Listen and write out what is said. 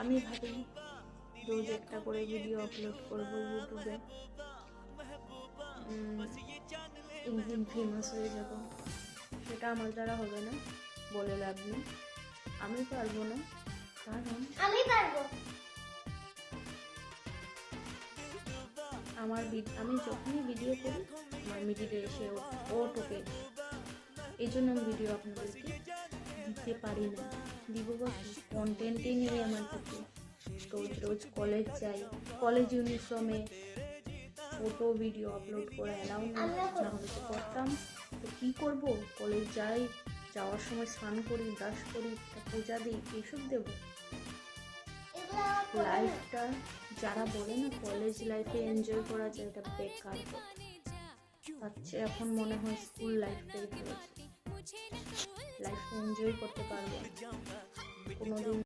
আমি ভাবি রোজ একটা করে ভিডিও আপলোড করব ইউটিউবে, একদিন ফেমাস হয়ে যাব। সেটা আমার দ্বারা হবে না, বলে লাভ নেই। আমি পারবো না, কারণ আমি পারবো। আমি যখনই ভিডিও করি আমার মিডিলে এসে ও টোকে, এই জন্য আমি ভিডিও আপনাদেরকে দিতে পারি না। দিব বা কন্টেন্টই নেই আমার কাছে। রোজ রোজ কলেজ যাই, কলেজ ইউনিফর্মে ফটো ভিডিও আপলোড করা অ্যালাউ নেই, নাহলে তো করতাম। তো কী করবো, কলেজ যাই, যাওয়ার সময় স্নান করি, ব্রাশ করি, পূজা দিই, এইসব দেবো? লাইফটা যারা বলে না কলেজ লাইফে এনজয় করা যায়, এটা বেকার কথা। আচ্ছা, এখন মনে হয় স্কুল লাইফটাই ভালো, লাইফটা এনজয় করতে পারবো কোনোদিন।